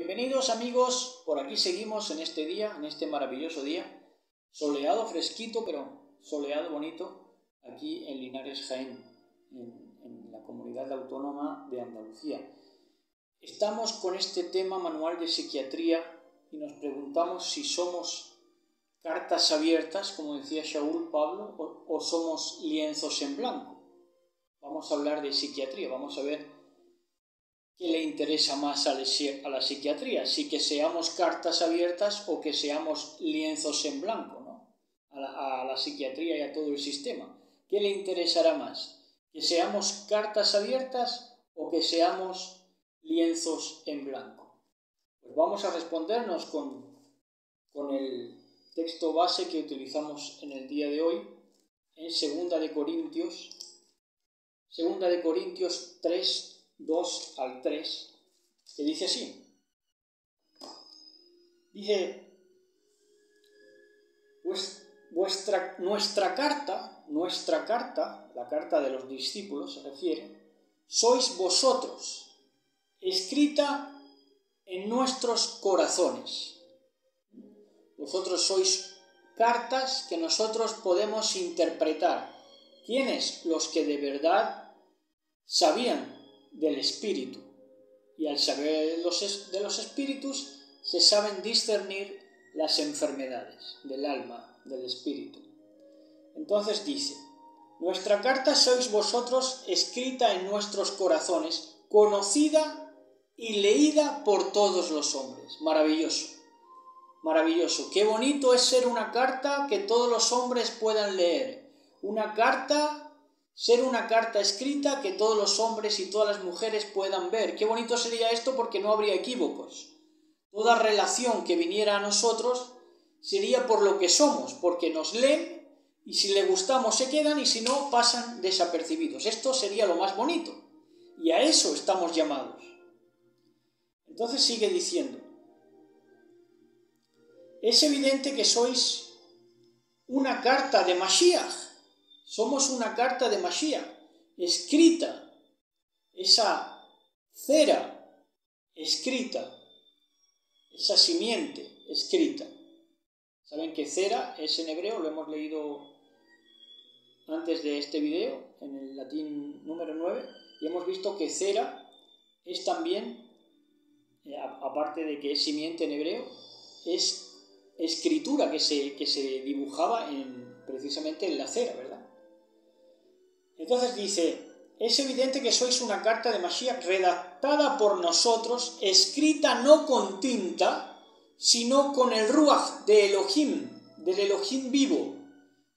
Bienvenidos amigos, por aquí seguimos en este día, en este maravilloso día, soleado, fresquito, pero soleado, bonito, aquí en Linares, Jaén, en la comunidad autónoma de Andalucía. Estamos con este tema manual de psiquiatría y nos preguntamos si somos cartas abiertas, como decía Shaul Pablo, o somos lienzos en blanco. Vamos a hablar de psiquiatría, vamos a ver qué le interesa más a la psiquiatría, si que seamos cartas abiertas o que seamos lienzos en blanco, ¿no? A la psiquiatría y a todo el sistema. ¿Qué le interesará más? ¿Que seamos cartas abiertas o que seamos lienzos en blanco? Pues vamos a respondernos con el texto base que utilizamos en el día de hoy, en 2 de Corintios 3, 2 al 3, que dice así. Dice, pues nuestra carta, la carta de los discípulos se refiere, sois vosotros, escrita en nuestros corazones. Vosotros sois cartas que nosotros podemos interpretar. ¿Quiénes? Los que de verdad sabían del espíritu, y al saber de los espíritus se saben discernir las enfermedades del alma, del espíritu. Entonces dice, nuestra carta sois vosotros, escrita en nuestros corazones, conocida y leída por todos los hombres. Maravilloso, maravilloso. Qué bonito es ser una carta que todos los hombres puedan leer. Ser una carta escrita que todos los hombres y todas las mujeres puedan ver. Qué bonito sería esto porque no habría equívocos. Toda relación que viniera a nosotros sería por lo que somos, porque nos leen y si le gustamos se quedan y si no pasan desapercibidos. Esto sería lo más bonito y a eso estamos llamados. Entonces sigue diciendo, es evidente que sois una carta de Mashiach. Somos una carta de Mashiach, escrita, esa cera escrita, esa simiente escrita. Saben que cera es en hebreo, lo hemos leído antes de este video, en el latín número 9, y hemos visto que cera es también, aparte de que es simiente en hebreo, es escritura que se dibujaba precisamente en la cera, ¿verdad? Entonces dice, es evidente que sois una carta de Mashiach redactada por nosotros, escrita no con tinta, sino con el Ruach de Elohim, del Elohim vivo,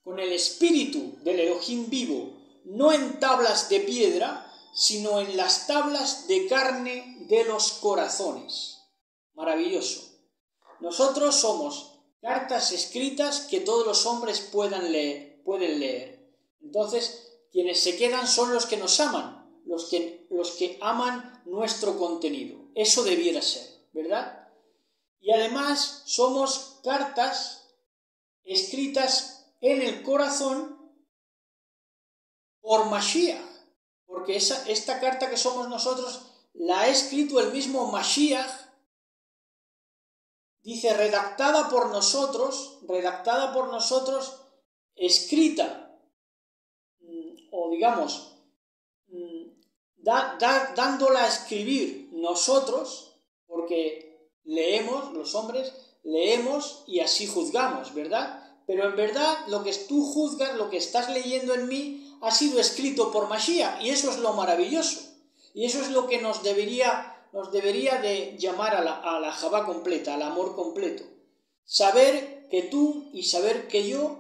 con el espíritu del Elohim vivo, no en tablas de piedra, sino en las tablas de carne de los corazones. Maravilloso. Nosotros somos cartas escritas que todos los hombres pueden leer. Entonces, quienes se quedan son los que nos aman, los que aman nuestro contenido. Eso debiera ser, ¿verdad? Y además somos cartas escritas en el corazón por Mashiach, porque esta carta que somos nosotros la ha escrito el mismo Mashiach. Dice, redactada por nosotros, escrita, o digamos, dándola a escribir nosotros, porque leemos, los hombres, leemos y así juzgamos, ¿verdad? Pero en verdad lo que tú juzgas, lo que estás leyendo en mí, ha sido escrito por Mashiach, y eso es lo maravilloso, y eso es lo que nos debería de llamar a la Javá completa, al amor completo. Saber que tú y saber que yo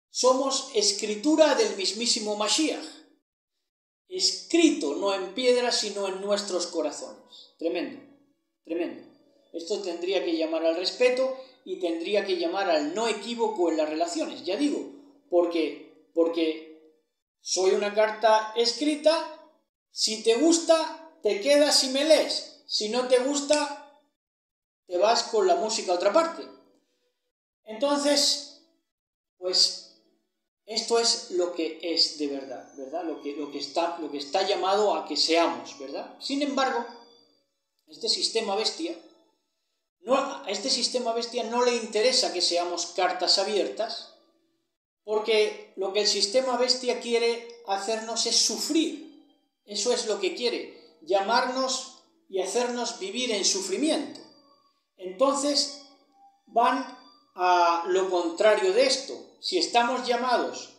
somos escritura del mismísimo Mashiach, escrito no en piedra sino en nuestros corazones. Tremendo, tremendo. Esto tendría que llamar al respeto y tendría que llamar al no equívoco en las relaciones, ya digo, porque soy una carta escrita, si te gusta te quedas y me lees, si no te gusta te vas con la música a otra parte. Entonces, pues esto es lo que es de verdad, ¿verdad? Lo que está llamado a que seamos, ¿verdad? Sin embargo, este sistema bestia a este sistema bestia no le interesa que seamos cartas abiertas, porque lo que el sistema bestia quiere hacernos es sufrir. Eso es lo que quiere, llamarnos y hacernos vivir en sufrimiento. Entonces van a lo contrario de esto. Si estamos llamados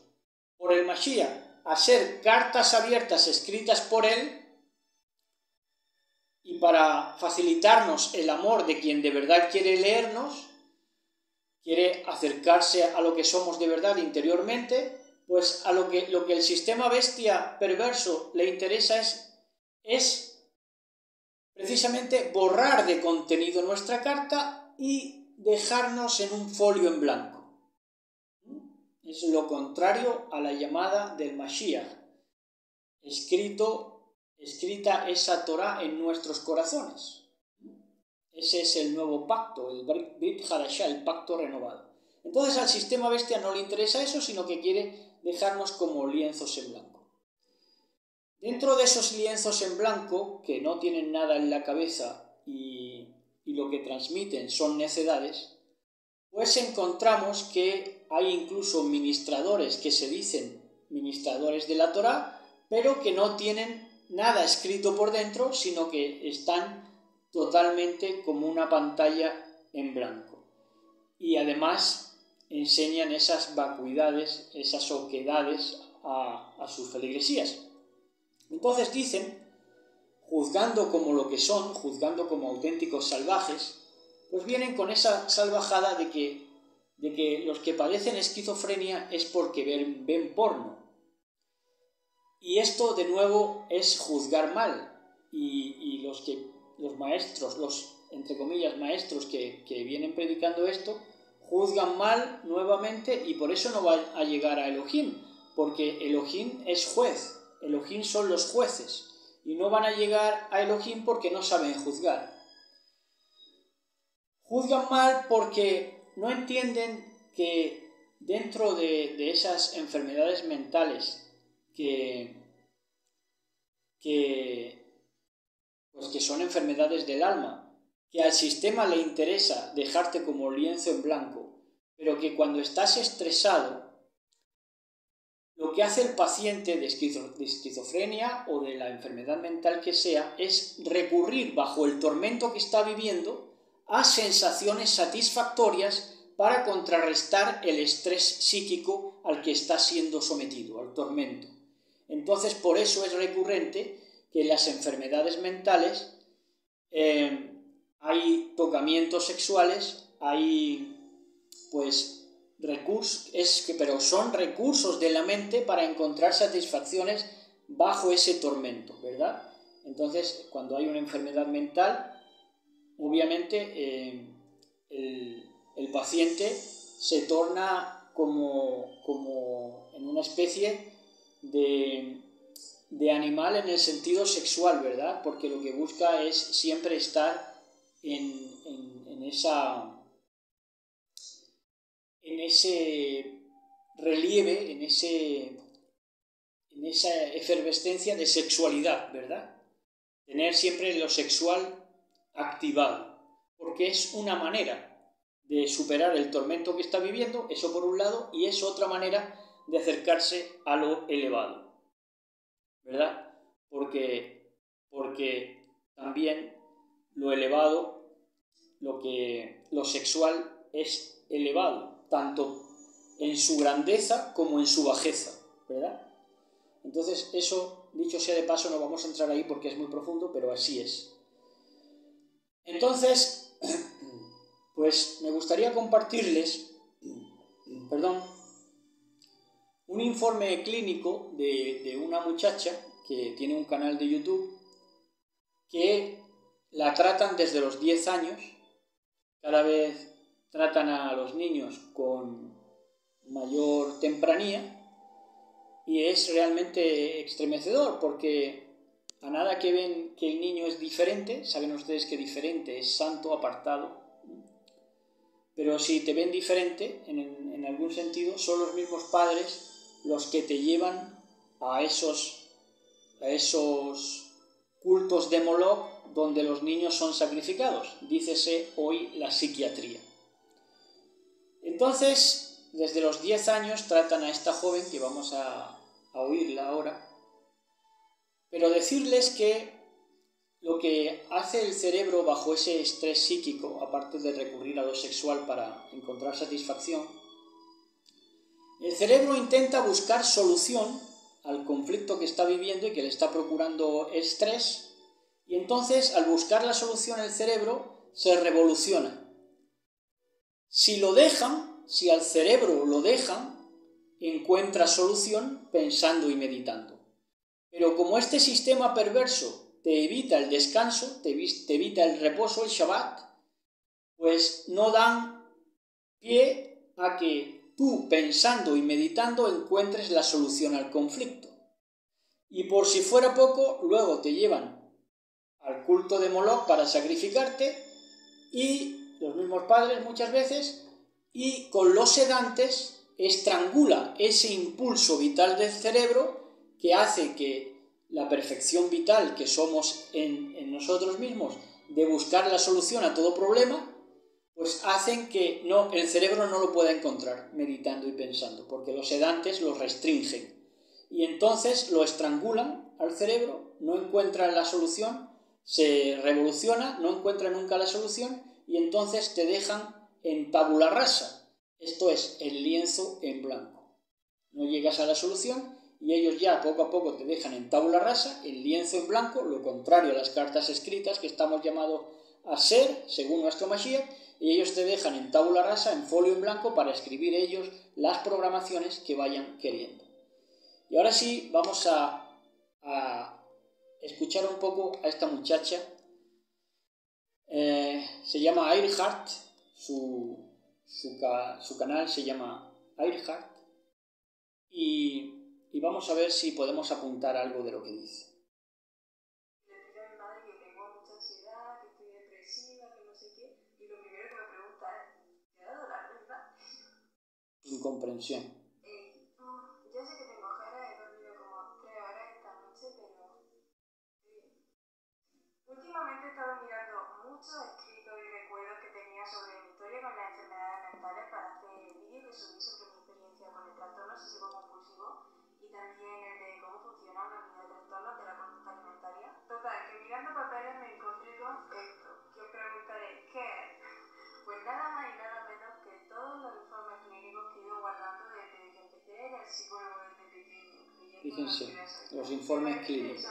por el Mashiach a ser cartas abiertas escritas por él, y para facilitarnos el amor de quien de verdad quiere leernos, quiere acercarse a lo que somos de verdad interiormente, pues a lo que el sistema bestia perverso le interesa es precisamente borrar de contenido nuestra carta y dejarnos en un folio en blanco. Es lo contrario a la llamada del Mashiach, escrita esa Torá en nuestros corazones. Ese es el nuevo pacto, el Brit Hadashah, el pacto renovado. Entonces al sistema bestia no le interesa eso, sino que quiere dejarnos como lienzos en blanco. Dentro de esos lienzos en blanco, que no tienen nada en la cabeza y lo que transmiten son necedades, pues encontramos que hay incluso ministradores que se dicen ministradores de la Torá, pero que no tienen nada escrito por dentro, sino que están totalmente como una pantalla en blanco. Y además enseñan esas vacuidades, esas oquedades a sus feligresías. Entonces dicen, juzgando como lo que son, juzgando como auténticos salvajes, pues vienen con esa salvajada de que los que padecen esquizofrenia es porque ven porno. Y esto de nuevo es juzgar mal, y los maestros, los entre comillas maestros que vienen predicando esto, juzgan mal nuevamente, y por eso no va a llegar a Elohim, porque Elohim es juez, Elohim son los jueces, y no van a llegar a Elohim porque no saben juzgar. Juzgan mal porque no entienden que dentro de esas enfermedades mentales que son enfermedades del alma, que al sistema le interesa dejarte como lienzo en blanco, pero que cuando estás estresado, lo que hace el paciente de esquizofrenia o de la enfermedad mental que sea es recurrir bajo el tormento que está viviendo a sensaciones satisfactorias para contrarrestar el estrés psíquico al que está siendo sometido, al tormento. Entonces, por eso es recurrente que en las enfermedades mentales hay tocamientos sexuales, hay recursos, pero son recursos de la mente para encontrar satisfacciones bajo ese tormento, ¿verdad? Entonces, cuando hay una enfermedad mental, obviamente el paciente se torna como en una especie de animal en el sentido sexual, ¿verdad? Porque lo que busca es siempre estar en ese relieve, en esa efervescencia de sexualidad, ¿verdad? Tener siempre lo sexual activado, porque es una manera de superar el tormento que está viviendo, eso por un lado, y es otra manera de acercarse a lo elevado, ¿verdad? Porque también lo elevado, lo sexual es elevado, tanto en su grandeza como en su bajeza, ¿verdad? Entonces eso, dicho sea de paso, no vamos a entrar ahí porque es muy profundo, pero así es. Entonces, pues me gustaría compartirles, un informe clínico de una muchacha que tiene un canal de YouTube que la tratan desde los 10 años, cada vez tratan a los niños con mayor tempranía, y es realmente estremecedor porque a nada que ven que el niño es diferente, saben ustedes que diferente es santo, apartado, pero si te ven diferente en algún sentido, son los mismos padres los que te llevan a esos cultos de Moloch donde los niños son sacrificados, dícese hoy la psiquiatría. Entonces, desde los 10 años tratan a esta joven, que vamos a oírla ahora, pero decirles que lo que hace el cerebro bajo ese estrés psíquico, aparte de recurrir a lo sexual para encontrar satisfacción, el cerebro intenta buscar solución al conflicto que está viviendo y que le está procurando estrés, y entonces al buscar la solución el cerebro se revoluciona. Si al cerebro lo dejan, encuentra solución pensando y meditando. Pero como este sistema perverso te evita el descanso, te evita el reposo, el Shabbat, pues no dan pie a que tú, pensando y meditando, encuentres la solución al conflicto. Y por si fuera poco, luego te llevan al culto de Moloch para sacrificarte, y los mismos padres muchas veces, y con los sedantes estrangula ese impulso vital del cerebro que hace que la perfección vital que somos en nosotros mismos, de buscar la solución a todo problema, pues hacen que el cerebro no lo pueda encontrar meditando y pensando, porque los sedantes lo restringen. Y entonces lo estrangulan al cerebro, no encuentran la solución, se revoluciona, no encuentra nunca la solución, y entonces te dejan en tabula rasa, esto es, el lienzo en blanco. No llegas a la solución y ellos ya poco a poco te dejan en tabula rasa, el lienzo en blanco, lo contrario a las cartas escritas que estamos llamados a ser, según nuestro Mashiach, y ellos te dejan en tabula rasa, en folio en blanco, para escribir ellos las programaciones que vayan queriendo. Y ahora sí, vamos a escuchar un poco a esta muchacha. Se llama Earhart, su canal se llama Earhart, y vamos a ver si podemos apuntar algo de lo que dice. Le digo a mi madre que tengo mucha ansiedad, que estoy depresiva, que no sé qué, y lo primero que me pregunta es, ¿te ha dado la regla? Incomprensión. Yo sé que tengo ojeras, he dormido como 3 horas esta noche, pero últimamente he estado mirando muchos escritos y recuerdos que tenía sobre mi historia con las enfermedades mentales para hacer el vídeo que subí sobre mi experiencia con el trastorno obsesivo-compulsivo y también el de cómo funcionan las unidades de trastornos de la conducta alimentaria. Total, que mirando papeles me encontré con esto, que os preguntaré, ¿qué es? Pues nada más y nada menos que todos los informes clínicos que he ido guardando desde que empecé a ir al psicólogo desde pequeño, incluyendo Fíjense, los informes clínicos.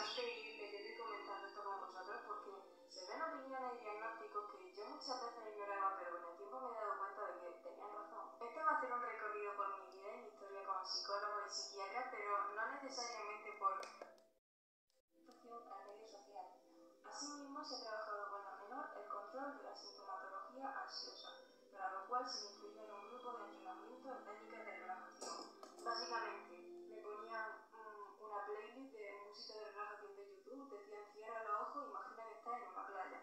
Opiniones y diagnósticos que yo muchas veces ignoraba, pero con el tiempo me he dado cuenta de que tenían razón. Este va a ser un recorrido por mi vida y mi historia con psicólogos y psiquiatras, pero no necesariamente por situación a redes sociales. Asimismo, se ha trabajado con la menor el control de la sintomatología ansiosa, para lo cual se me incluía en un grupo de entrenamiento en técnicas de relajación. Básicamente, me ponían una playlist de música de relajación de YouTube, decían cierra los ojos, imagina que estás en una playa.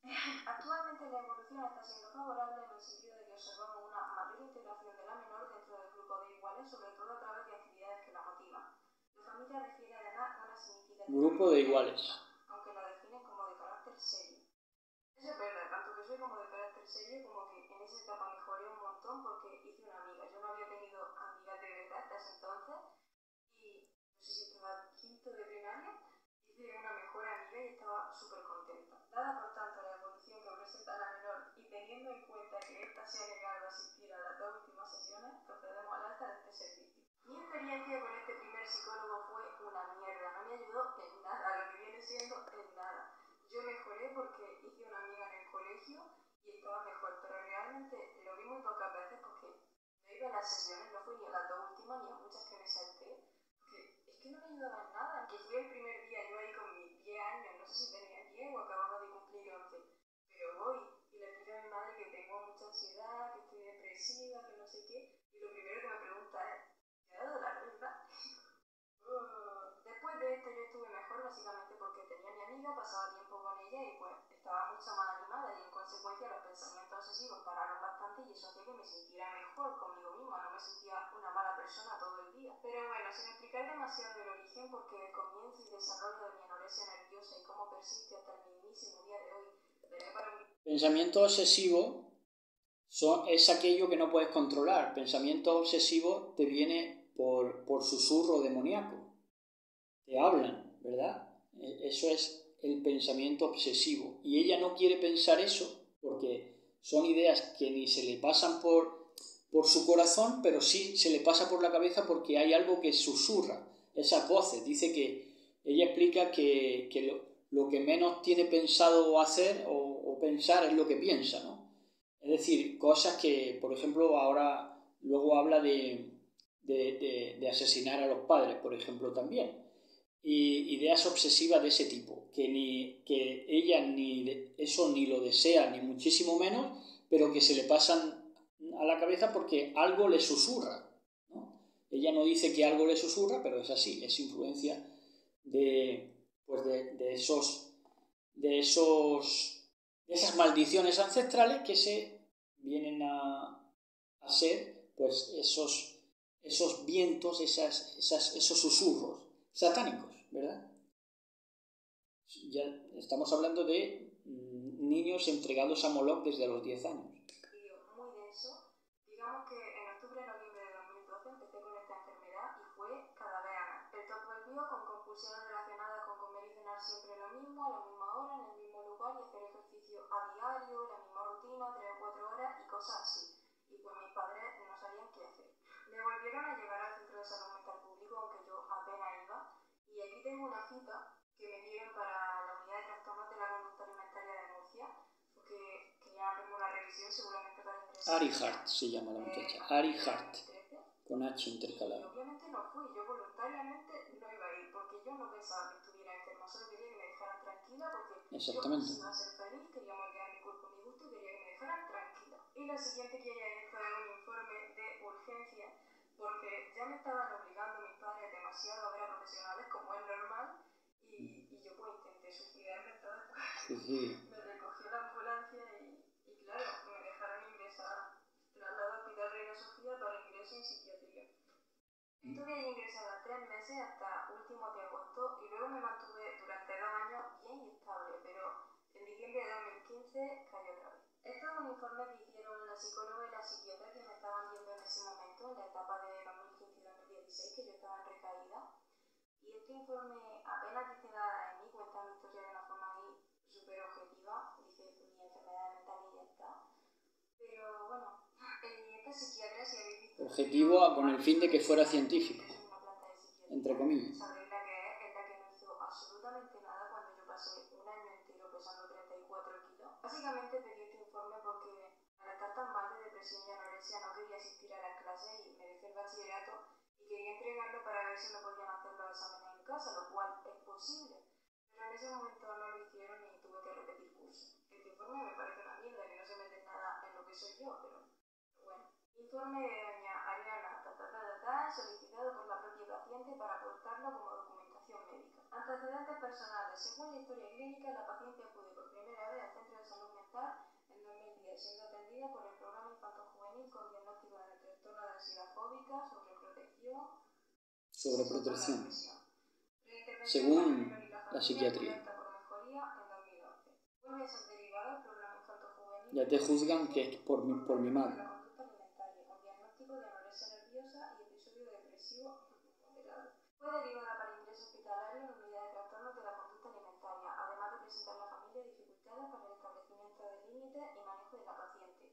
Actualmente la evolución está siendo favorable en el sentido de que observamos una mayor integración de la menor dentro del grupo de iguales, sobre todo a través de actividades que la motivan. La familia refiere además a una significativa grupo de iguales, aunque la definen como de carácter serio. Eso es verdad, tanto que soy como de carácter serio, como que en esa etapa mejoré un montón porque hice una amiga. Yo no había tenido amigas de verdad hasta ese entonces y no sé si estaba quinto de primaria, hice una mejor amiga y estaba súper contenta. Dada por tanto la evolución que presenta la menor y teniendo en cuenta que ésta se ha negado a asistir a las 2 últimas sesiones, procedemos al alta de este servicio. Mi experiencia con este primer psicólogo fue una mierda, no me ayudó en nada, lo que viene siendo en nada. Yo mejoré porque hice una amiga en el colegio y estaba mejor, pero realmente lo vi muy pocas veces porque no iba a las sesiones, no fui ni a las 2 últimas ni a muchas que me salté, porque es que no me ayudaba en nada. Que fui el primer día yo ahí con mis 10 años, no sé si tenía 10 o acababa de cumplir 11, pero voy y le pido a mi madre que tengo mucha ansiedad, que estoy depresiva, que no sé qué, y lo primero que me pregunta es, ¿te ha dado la regla? Después de esto yo estuve mejor básicamente porque tenía a mi amiga, pasaba tiempo con ella y pues estaba mucho más animada y en consecuencia los pensamientos obsesivos pararon bastante y eso hacía que me sintiera mejor conmigo misma, no me sentía una mala persona todo el día. Pero bueno, sin explicar explicar demasiado el origen porque el comienzo y desarrollo de mi anorexia nerviosa y cómo persiste hasta el mismísimo día de hoy daría para un... Pensamiento obsesivo es aquello que no puedes controlar. Pensamiento obsesivo te viene por susurro demoníaco. Te hablan, ¿verdad? Eso es el pensamiento obsesivo. Y ella no quiere pensar eso porque son ideas que ni se le pasan por su corazón, pero sí se le pasa por la cabeza porque hay algo que susurra. Esas voces. Dice que ella explica que lo que menos tiene pensado hacer o pensar es lo que piensa, ¿no? Es decir, cosas que, por ejemplo, ahora luego habla de asesinar a los padres, por ejemplo, también. Y ideas obsesivas de ese tipo, que ella eso ni lo desea, ni muchísimo menos, pero que se le pasan a la cabeza porque algo le susurra, ¿no? Ella no dice que algo le susurra, pero es así, es influencia de esas maldiciones ancestrales que se vienen a ser pues esos vientos, esos susurros satánicos, ¿verdad? Ya estamos hablando de niños entregados a Moloch desde los 10 años. Muy denso. Digamos que en octubre-noviembre de 2012 empecé con esta enfermedad y fue cada vez a más. El TOC volvió con compulsiones relacionadas con comer y cenar siempre lo mismo, a la misma hora, en el mismo lugar y hacer ejercicio a diario, la misma rutina, 3 o 4 horas y cosas así. Y pues mis padres no sabían qué hacer. Me volvieron a llevar al centro de salud mental público, aunque yo apenas iba. Y aquí tengo una cita que me dieron para la unidad de trastornos de la conducta alimentaria de Murcia, porque que ya tengo una revisión seguramente para ingresar. Ari Hart se llama la muchacha, Ari Hart, con H intercalado. Obviamente no fui, yo voluntariamente no iba a ir, porque yo no pensaba que estuviera enferma, solo quería que me dejaran tranquila, porque exactamente. yo iba a ser feliz, quería moldear mi cuerpo a mi gusto y quería que me dejaran tranquila. Y lo siguiente que haría esto es un informe de urgencia, porque ya me estaban obligando mis padres demasiado a ver a profesionales, como es normal, y yo pues intenté suicidarme, entonces pues me recogió la ambulancia y claro, me dejaron ingresar, trasladado al Hospital Reina Sofía para ingreso en psiquiatría. Estuve ahí ingresada 3 meses hasta últimos de agosto y luego me mantuve durante 2 años bien estable, pero en diciembre de 2015 cayó otra vez. Esto es un informe que hicieron la psicóloga y la psiquiatra que me estaban viendo en ese momento, en la etapa de 2015 y 2016, que yo estaba en recaída. Y este informe apenas dice nada de mí, cuenta mi historia de una forma ahí súper objetiva, dice mi enfermedad mental y ya está. Pero bueno, esta psiquiatra, si habéis visto... Objetivo con el fin de que fuera científico, entre comillas. Sabréis la que es la que no hizo absolutamente nada cuando yo pasé un año entero pesando 34 kilos. Básicamente pedí este informe porque al estar tan mal de depresión y anorexia no quería asistir a las clases y me dejé el bachillerato y quería entregarlo para ver si me podían hacer los exámenes en casa, lo cual es posible. Pero en ese momento no lo hicieron y tuve que repetir curso. Este informe me parece una mierda, que no se mete nada en lo que soy yo, pero bueno. Informe de doña Ariana, solicitado por la propia paciente para aportarlo como documentación médica. Antecedentes personales. Según la historia clínica, la paciente acude por primera vez al centro de salud mental en 2010, siendo atendida por el programa infanto-juvenil con diagnóstico de trastorno de ansiedad fóbica, sobreprotección, según la psiquiatría. Ya te juzgan que es por mi madre. Fue derivada para ingreso hospitalario en la unidad de trastornos de la conducta alimentaria, además de presentar a la familia dificultades para el establecimiento de límites y manejo de la paciente.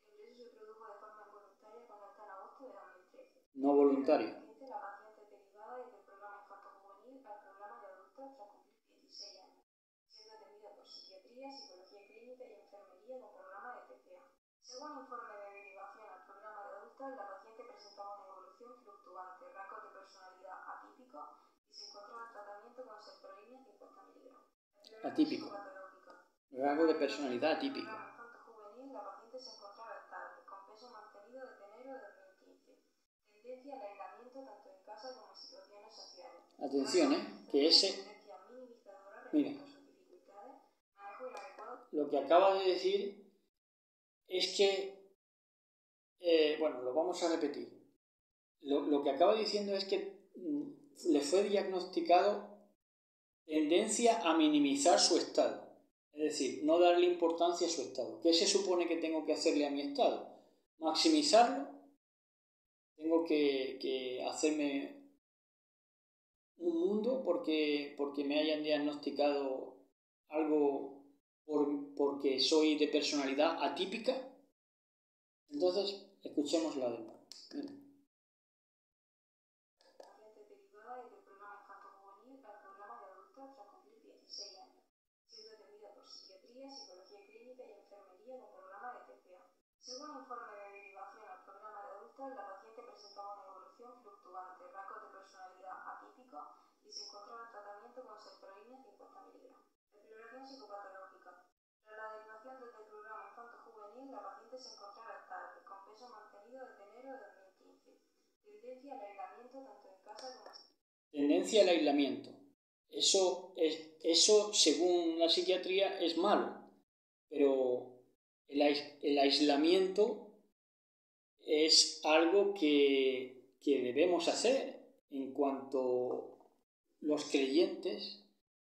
El ingreso se produjo de forma involuntaria con alta en agosto de 2013. No voluntario. La paciente es derivada desde el programa infanto-juvenil al programa de adultos tras cumplir 16 años, siendo atendida por psiquiatría, psicología clínica y enfermería con programa de TCA. Según informe de derivación al programa de adultos, la paciente presentaba una evolución fluctuante, rasgos de personalidad atípico y se encontraba en tratamiento con sertralina 50 miligramos. Atípico. Rasgo de personalidad atípico. En el infanto-juvenil, la paciente se encontraba estable, con peso mantenido desde enero de 2015. Tendencia al aislamiento tanto en casa como en situaciones sociales. Atención, que ese... Mira, lo que acaba de decir es que... bueno, lo vamos a repetir. Lo que acaba diciendo es que le fue diagnosticado tendencia a minimizar su estado. Es decir, no darle importancia a su estado. ¿Qué se supone que tengo que hacerle a mi estado? Maximizarlo. Tengo que hacerme un mundo porque me hayan diagnosticado algo porque soy de personalidad atípica. Entonces, escuchemos la demo. Paciente derivada del programa infanto-juvenil al programa de adultos tras cumplir 16 años, siendo atendida por psiquiatría, psicología clínica y enfermería con programa de TCA. Según informe de derivación al programa de adultos, la paciente presentaba una evolución fluctuante, rasgos de personalidad atípico y se encontraba en tratamiento con sertralina 50 miligramos. Exploración psicopatológica. Tras la derivación desde el programa infanto-juvenil, la paciente se encontraba estable, con peso mantenido desde enero de 2015. Tendencia al aislamiento tanto en casa como en... Tendencia al aislamiento. Eso, según la psiquiatría, es malo, pero el aislamiento es algo que debemos hacer en cuanto los creyentes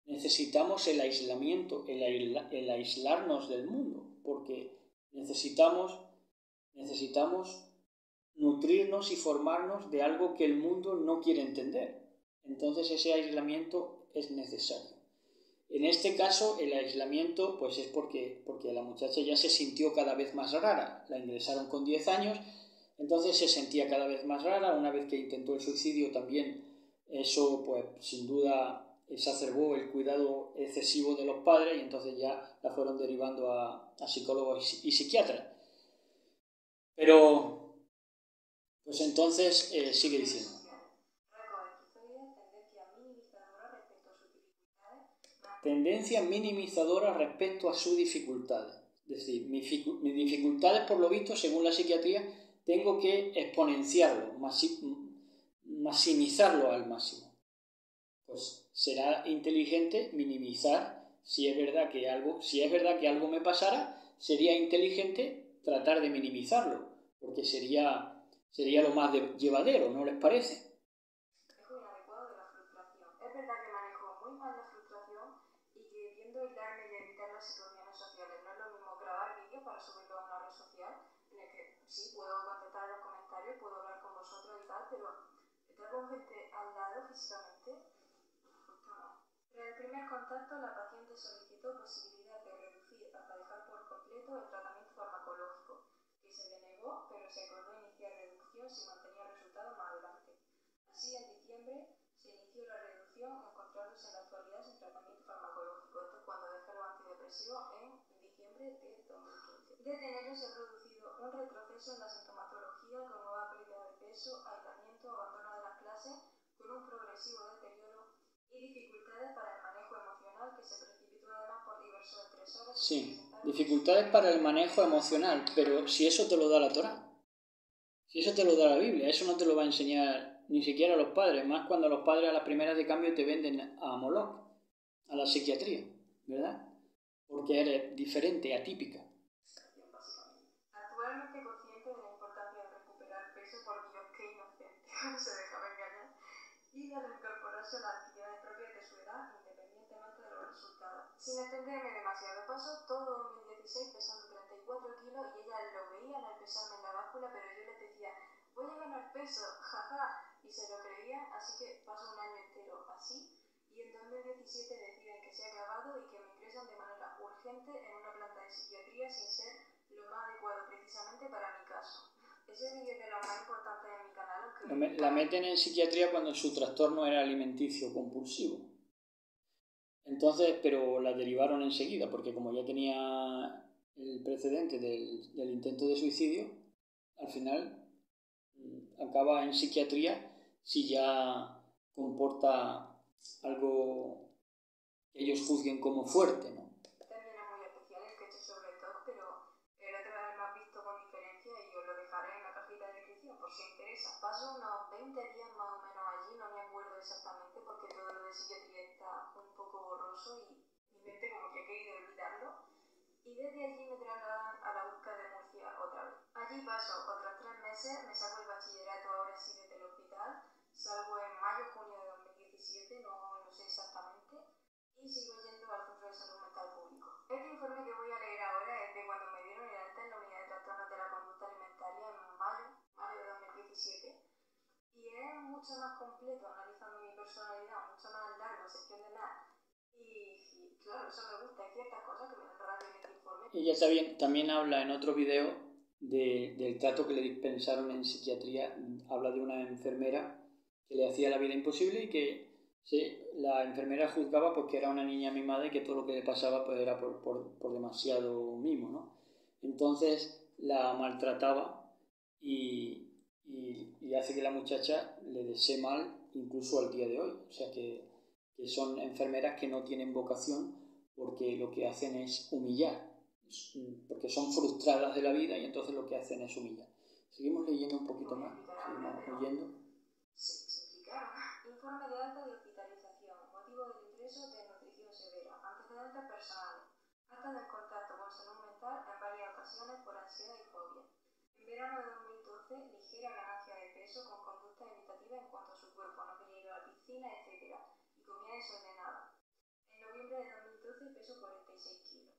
necesitamos el aislamiento, el aislarnos del mundo, porque necesitamos nutrirnos y formarnos de algo que el mundo no quiere entender. Entonces ese aislamiento es necesario. En este caso el aislamiento pues es porque la muchacha ya se sintió cada vez más rara. La ingresaron con 10 años, entonces se sentía cada vez más rara. Una vez que intentó el suicidio también eso pues sin duda exacerbó el cuidado excesivo de los padres y entonces ya la fueron derivando a psicólogos y psiquiatras. Pero pues entonces sigue diciendo. Tendencia minimizadora respecto a sus dificultades. Es decir, mis dificultades, por lo visto, según la psiquiatría, tengo que exponenciarlo, maximizarlo al máximo. Pues será inteligente minimizar, si es verdad que algo me pasara, sería inteligente tratar de minimizarlo, porque sería lo más llevadero, ¿no les parece? Es verdad que manejo muy mal la frustración y que tiendo a aislarme y evitar las situaciones sociales. No es lo mismo grabar vídeos para subirlo a una red social, en el que sí puedo contestar los comentarios, puedo hablar con vosotros y tal, pero estar con gente al lado físicamente, justo no. Tras el primer contacto, la paciente solicitó posibilidad de reducir hasta dejar por completo el tratamiento farmacológico, que se le negó, pero se acordó iniciar reducción si mantenía resultados más adelante. Así, en diciembre se inició la reducción, encontrándose en la actualidad sin tratamiento farmacológico. Esto es cuando dejé los antidepresivos en diciembre de 2015. Desde enero se ha producido un retroceso en la sintomatología con nueva pérdida de peso, aislamiento, abandono de las clases, con un progresivo deterioro y dificultades para el manejo emocional que se precipitó además por diversos estresores. Sí, dificultades para el manejo emocional, pero si eso te lo da la Torá. Si eso te lo da la Biblia, eso no te lo va a enseñar ni siquiera a los padres, más cuando los padres a las primeras de cambio te venden a Moloch, a la psiquiatría, ¿verdad? Porque eres diferente, atípica. Actualmente consciente de la importancia de recuperar peso, por Dios, qué inocente, cómo se dejaba engañar, y de reincorporarse a las actividades propias de su edad, independientemente de los resultados. Sin extenderme demasiado, paso todo 2016 pesando 34 kilos y ellas lo veían al pesarme en la báscula, pero yo les decía, voy a ganar peso, jaja, y se lo creían, así que paso un año entero así, y en 2017 deciden que se ha acabado y que me ingresan de manera urgente en una planta de psiquiatría sin ser lo más adecuado precisamente para mi caso. Ese vídeo es de los más importantes de mi canal, aunque... La meten en psiquiatría cuando su trastorno era alimenticio compulsivo. Entonces, pero la derivaron enseguida, porque como ya tenía el precedente del intento de suicidio, al final acaba en psiquiatría si ya comporta algo que ellos juzguen como fuerte, ¿no? También es muy especial el que he hecho sobre todo, pero el otro es el más visto con diferencia y os lo dejaré en la cajita de descripción por si os interesa. Paso unos 20 días más o menos allí, no me acuerdo exactamente porque todo lo de psiquiatría está un poco borroso y mi mente como que ha querido olvidarlo. Y desde allí me trasladan a la UCA de Murcia otra vez. Allí paso otros 3 meses, me saco el bachillerato ahora sí desde el hospital, salgo en mayo-junio de y sigo yendo al Centro de Salud Mental Público. Este informe que voy a leer ahora es de cuando me dieron el alta en la unidad de trastornos de la conducta alimentaria en mayo de 2017, y es mucho más completo, analizando mi personalidad, mucho más largo, se extiende más. Y claro, eso me gusta. Hay ciertas cosas que me dan rabia en este informe. Ella también habla en otro video del trato que le dispensaron en psiquiatría. Habla de una enfermera que le hacía la vida imposible y que la enfermera juzgaba pues, que era una niña mimada y que todo lo que le pasaba pues, era por demasiado mimo, ¿no? Entonces la maltrataba y hace que la muchacha le desee mal incluso al día de hoy. O sea que son enfermeras que no tienen vocación porque lo que hacen es humillar, porque son frustradas de la vida y entonces lo que hacen es humillar. Seguimos leyendo un poquito más, seguimos oyendo. Sí, claro. Informe de alta de hospitalización, motivo del ingreso de nutrición severa, antecedentes personales, acta del contacto con salud mental en varias ocasiones por ansiedad y fobia. En verano de 2012, ligera ganancia de peso con conducta evitativa en cuanto a su cuerpo, no quería ir a la piscina, etc. Y comida desordenada. En noviembre de 2012, peso 46 kilos.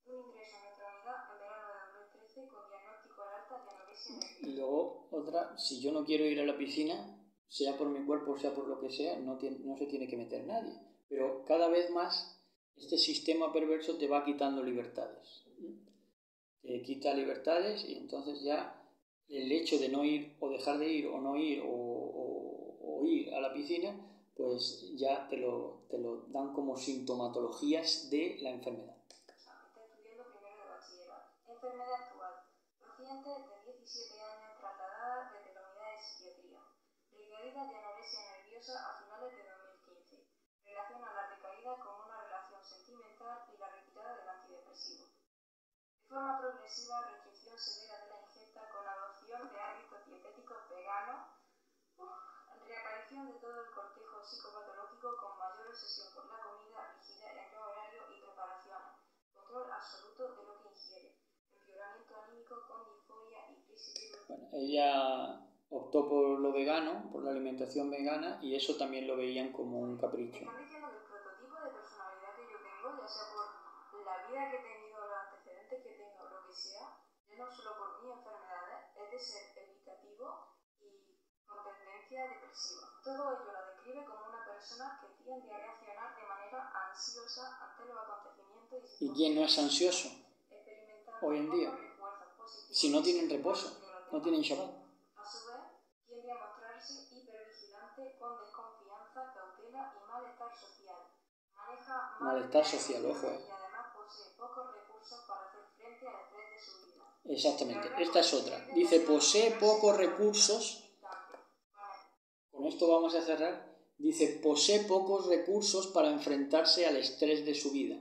Un ingreso a nuestra unidad en verano de 2013 con diagnóstico al alta de anorexia nerviosa. Y luego otra, si yo no quiero ir a la piscina, sea por mi cuerpo, sea por lo que sea, no se tiene que meter nadie. Pero cada vez más este sistema perverso te va quitando libertades. Te quita libertades y entonces ya el hecho de no ir o dejar de ir o no ir o ir a la piscina, pues ya te lo dan como sintomatologías de la enfermedad. Está estudiando primero de bachillerato. Enfermedad actual. Paciente de 17 años trasladada desde la unidad de psiquiatría. Recaída de anorexia nerviosa a finales de 2015. Relaciona la recaída con una relación sentimental y la retirada del antidepresivo. De forma progresiva, restricción severa de la ingesta con adopción de hábitos dietéticos veganos. Reaparición de todo el cortejo psicopatológico con mayor obsesión por la comida, rigidez en los horarios y preparaciones. Control absoluto de lo que ingiere. Empeoramiento anímico con disforia y crisis de... Bueno, ella optó por lo vegano, por la alimentación vegana, y eso también lo veían como un capricho. Están diciendo que el prototipo de personalidad que yo tengo, ya sea por la vida que he tenido, los antecedentes que tengo, lo que sea, ya no solo por mis enfermedades, es de ser evitativo y con tendencia depresiva. Todo ello la describe como una persona que tiende a reaccionar de manera ansiosa ante los acontecimientos. ¿Y quién no es ansioso hoy en día? Si no tienen reposo, no tienen Shabbat. A su vez, tiende a mostrarse hipervigilante con desconfianza, cautela y malestar social. Maneja malestar social, ojo. Y además posee pocos recursos para hacer frente al estrés de su vida. Exactamente, esta es otra. Dice, posee pocos recursos. Con esto vamos a cerrar. Dice, posee pocos recursos para enfrentarse al estrés de su vida.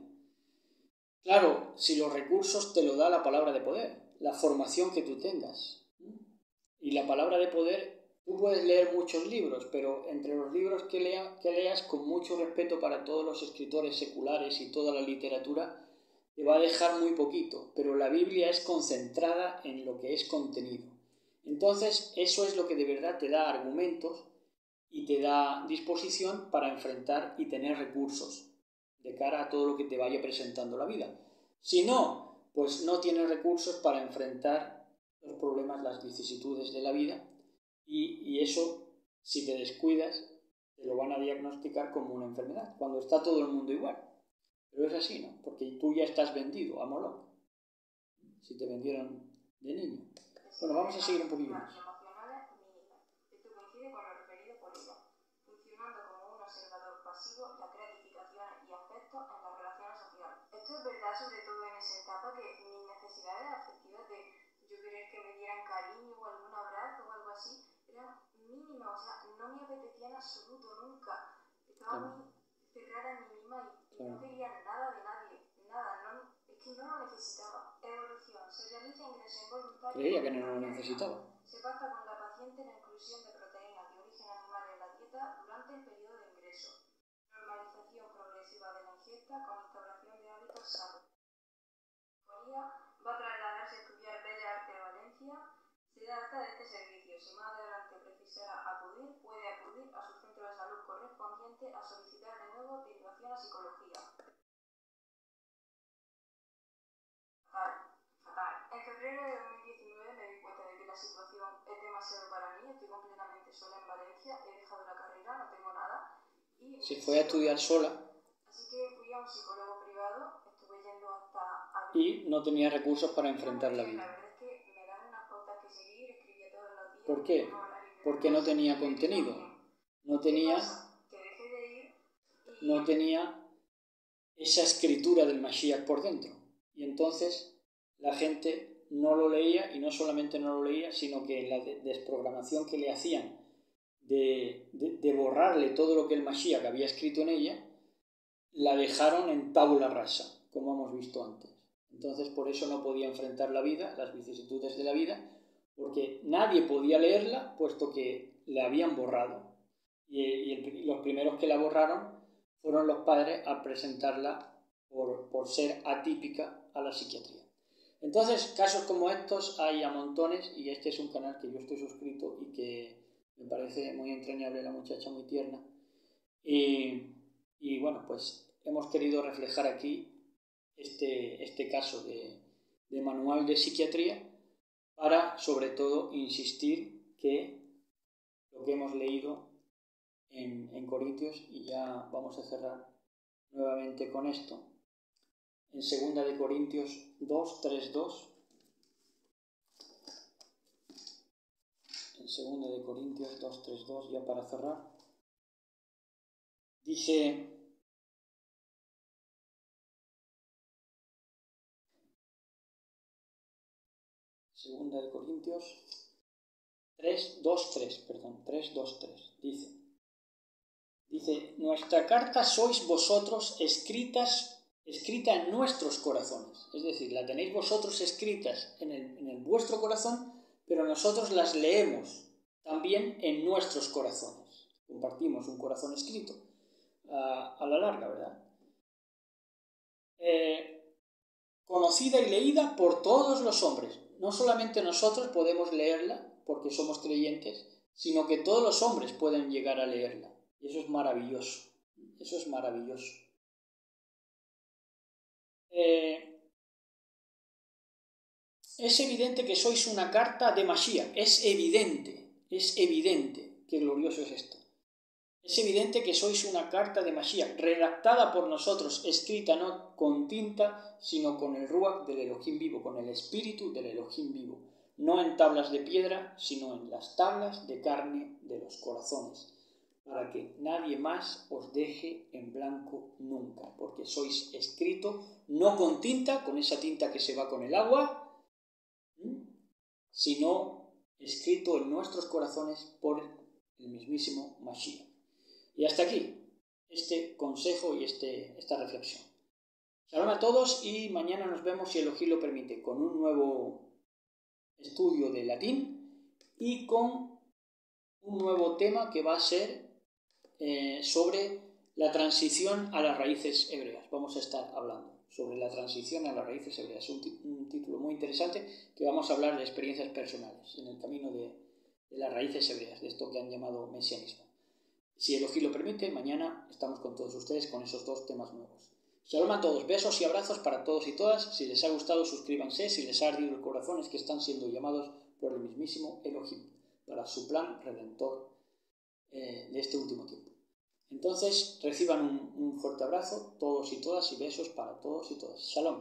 Claro, si los recursos te lo da la palabra de poder, la formación que tú tengas. Y la palabra de poder, tú puedes leer muchos libros, pero entre los libros que leas, con mucho respeto para todos los escritores seculares y toda la literatura, te va a dejar muy poquito, pero la Biblia es concentrada en lo que es contenido. Entonces, eso es lo que de verdad te da argumentos y te da disposición para enfrentar y tener recursos de cara a todo lo que te vaya presentando la vida. Si no, pues no tienes recursos para enfrentar los problemas, las vicisitudes de la vida y eso, si te descuidas, te lo van a diagnosticar como una enfermedad, cuando está todo el mundo igual. Pero es así, ¿no? Porque tú ya estás vendido a Moloch, si te vendieron de niño. Bueno, vamos a seguir un poquillo más. Esto coincide con lo referido por ella, funcionando como un observador pasivo, las gratificaciones y afectos en las relaciones sociales. Esto es verdad, sobre todo en esa etapa, que mis necesidades afectivas de yo querer que me dieran cariño o algún abrazo o algo así, eran mínimas, o sea, no me apetecía en absoluto, nunca. Estaba muy cerrada en mí misma y no quería nada de nadie, nada, es que no lo necesitaba. Evolución, se realiza ingreso involuntario. Creía que no lo necesitaba. Se pacta con la paciente la inclusión de proteínas de origen animal en la dieta durante el periodo de ingreso. Normalización progresiva de la ingesta con instauración de hábitos sanos. Va a trasladarse a estudiar Bellas Artes de Valencia. Se da alta de este servicio. Si más adelante precisara acudir, puede acudir a su centro de salud correspondiente a solicitar de nuevo derivación a psicología. situación es demasiado para mí, estoy completamente sola en Valencia, he dejado la carrera, no tengo nada. Y se fue a estudiar sola. Así que fui a un psicólogo privado, estuve yendo hasta Y abril. no tenía recursos para enfrentar la La vida. verdad es que me dan unas pautas que seguir, escribía todos los días. ¿Por qué? Porque no tenía contenido. No tenía esa escritura del Mashiach por dentro. Y entonces la gente no lo leía, y no solamente no lo leía, sino que en la desprogramación que le hacían de borrarle todo lo que el Mashiach había escrito en ella, la dejaron en tabula rasa, como hemos visto antes. Entonces por eso no podía enfrentar la vida, las vicisitudes de la vida, porque nadie podía leerla, puesto que la habían borrado. Y los primeros que la borraron fueron los padres a presentarla por ser atípica a la psiquiatría. Entonces, casos como estos hay a montones, y este es un canal que yo estoy suscrito y que me parece muy entrañable, la muchacha muy tierna. Y bueno, pues hemos querido reflejar aquí este caso de manual de psiquiatría para, sobre todo, insistir que lo que hemos leído en Corintios, y ya vamos a cerrar nuevamente con esto, en 2 Corintios 2, 3, 2, en 2 Corintios 2, 3, 2, ya para cerrar, dice: Segunda de Corintios 3, 2, 3, perdón, 3, 2, 3, dice, nuestra carta sois vosotros escrita en nuestros corazones, es decir, la tenéis vosotros escritas en vuestro corazón, pero nosotros las leemos también en nuestros corazones. Compartimos un corazón escrito a la larga, ¿verdad? Conocida y leída por todos los hombres. No solamente nosotros podemos leerla porque somos creyentes, sino que todos los hombres pueden llegar a leerla. Y eso es maravilloso. Eso es maravilloso. Es evidente que sois una carta de Mashiach. Es evidente. Qué glorioso es esto. Es evidente que sois una carta de Mashiach, redactada por nosotros, escrita no con tinta, sino con el Ruach del Elohim vivo, con el espíritu del Elohim vivo. No en tablas de piedra, sino en las tablas de carne de los corazones, para que nadie más os deje en blanco nunca, porque sois escrito no con tinta, con esa tinta que se va con el agua, sino escrito en nuestros corazones por el mismísimo Mashiach. Y hasta aquí este consejo y esta reflexión. Shalom a todos, y mañana nos vemos, si Elohim lo permite, con un nuevo estudio de latín y con un nuevo tema que va a ser sobre la transición a las raíces hebreas. Vamos a estar hablando sobre la transición a las raíces hebreas. Un título muy interesante, que vamos a hablar de experiencias personales en el camino de las raíces hebreas, de esto que han llamado mesianismo. Si Elohim lo permite, mañana estamos con todos ustedes con esos dos temas nuevos. Shalom a todos, besos y abrazos para todos y todas. Si les ha gustado, suscríbanse. Si les ha ardido el corazón, es que están siendo llamados por el mismísimo Elohim para su plan redentor de este último tiempo. Entonces, reciban un fuerte abrazo, todos y todas, y besos para todos y todas. Shalom.